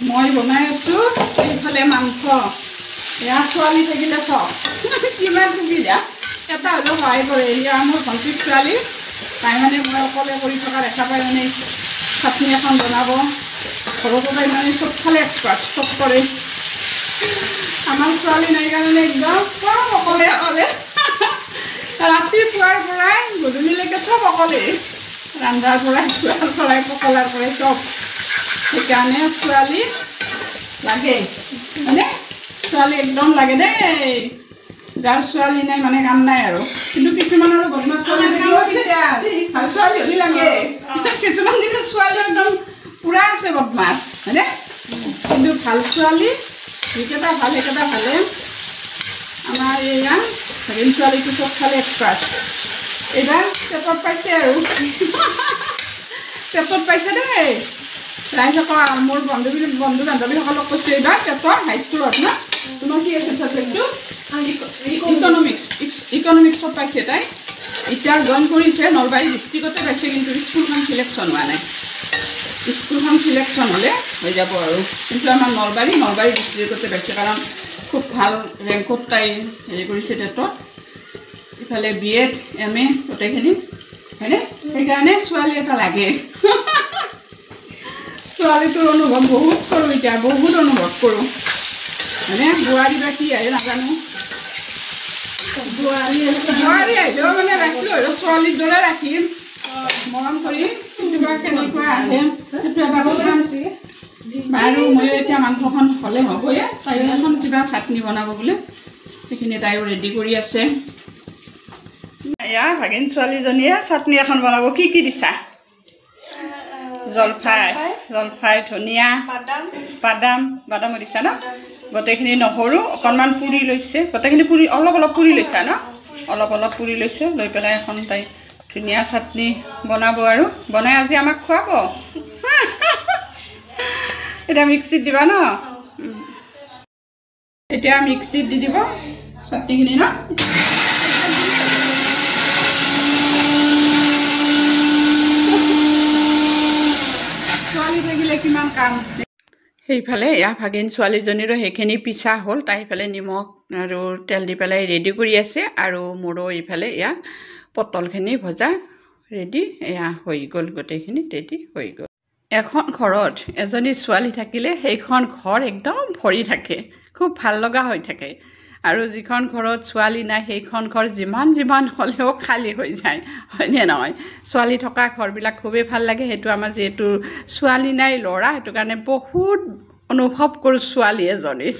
মই বনাই আছোঁ এইফালে মাংস এয়া ছোৱালী থাকিলে চব কিমান সুবিধা এটা হ'লেও সহায় কৰে এয়া মোৰ ভণ্টিৰ ছোৱালী তাই মানে মই অকলে কৰি থকা দেখা পাই মানে চাটনি এখন বনাব ঘৰতো তাই মানে চবফালে এক্সপাৰ্ট চব কৰে আমাৰ ছোৱালী নাই কাৰণে একদম চব অকলে অকলে ৰাতিপুৱাৰ পৰাই গধূলিলৈকে চব অকলে ৰান্ধাৰ পৰাই খোৱাৰ পৰাই পকলাৰ পৰাই চব সেইকাৰণে ছোৱালী লাগে মানে ছোৱালী একদম লাগে দেই যাৰ ছোৱালী নাই মানে কাম নাই আৰু কিন্তু কিছুমানৰ বদমাছ ছোৱালী ভাল ছোৱালী হ'লে লাগে কিছুমান কিন্তু ছোৱালী একদম পূৰা আছে বদমাছ হয়নে কিন্তু ভাল ছোৱালী যিকেইটা ভাল সেইকেইটা ভালে আমাৰ এয়া হেৰি ছোৱালীটো চবফালে এক্সপাৰ্ট এইবাৰ পেটত পাইছে আৰু পেটত পাইছে দেই ৰাইজসকল মোৰ বন্ধু বান্ধৱীসকলক কৈছোঁ এইবাৰ পেটৰ হাইস্কুলত ন তোমাৰ কি আছে ছাবজেক্টটো ইকনমিক্সত পাইছে তাই এতিয়া জইন কৰিছে নলবাৰী ডিষ্ট্ৰিক্টতে পাইছে কিন্তু স্কুলখন চিলেকশ্যন হোৱা নাই স্কুলখন চিলেকশ্যন হ'লে হৈ যাব আৰু কিন্তু আমাৰ নলবাৰী ডিষ্ট্ৰিক্টতে পাইছে কাৰণ খুব ভাল ৰেংকত তাই হেৰি কৰিছে টেটত ইফালে BEd MA গোটেইখিনি হয়নে সেইকাৰণে ছোৱালী এটা লাগে ছোৱালীটোৰ অনুভৱ বহুত কৰোঁ এতিয়া বহুত অনুভৱ কৰোঁ হয়নে বোৱাৰী বা কি আহে নাজানো বোৱাৰী আহিলেও মানে ৰাখিলোঁ আৰু ছোৱালীৰ দৰে ৰাখিম মৰম কৰি কিবা কেনেকুৱা আহে সেইটো এটা কথা আৰু মই এতিয়া মাংসখন হ'লে হ'বয়ে তাই এখন কিবা চাটনি বনাব বোলে সেইখিনি তাইও ৰেডি কৰি আছে এয়া ভাগিন ছোৱালীজনীয়ে চাটনি এখন বনাব কি কি দিছা জলফাই ধনিয়া বাদামো দিছা ন গোটেইখিনি নহৰু অকণমান পুৰি লৈছে গোটেইখিনি পুৰি অলপ পুৰি লৈছা ন অলপ পুৰি লৈছে লৈ পেলাই এখন তাই ধুনীয়া চাটনি বনাব আৰু বনাই আজি আমাক খুৱাব এতিয়া মিক্সিত দিবা ন এতিয়া মিক্সিত দি দিব চাটনিখিনি ন ছোৱালী থাকিলে কিমান কাম সেইফালে এয়া ভাগিন ছোৱালীজনীৰো সেইখিনি পিছা হ'ল তাই সেইফালে নিমখ আৰু তেল দি পেলাই ৰেডি কৰি আছে আৰু মোৰো এইফালে এয়া পটলখিনি ভজা ৰেডি এয়া হৈ গ'ল গোটেইখিনি ৰেডি হৈ গ'ল এখন ঘৰত এজনী ছোৱালী থাকিলে সেইখন ঘৰ একদম ভৰি থাকে খুব ভাল লগা হৈ থাকে আৰু যিখন ঘৰত ছোৱালী নাই সেইখন ঘৰ যিমান হ'লেও খালী হৈ যায় হয়নে নহয় ছোৱালী থকা ঘৰবিলাক খুবেই ভাল লাগে সেইটো আমাৰ যিহেতু ছোৱালী নাই ল'ৰা সেইটো কাৰণে বহুত অনুভৱ কৰোঁ ছোৱালী এজনীৰ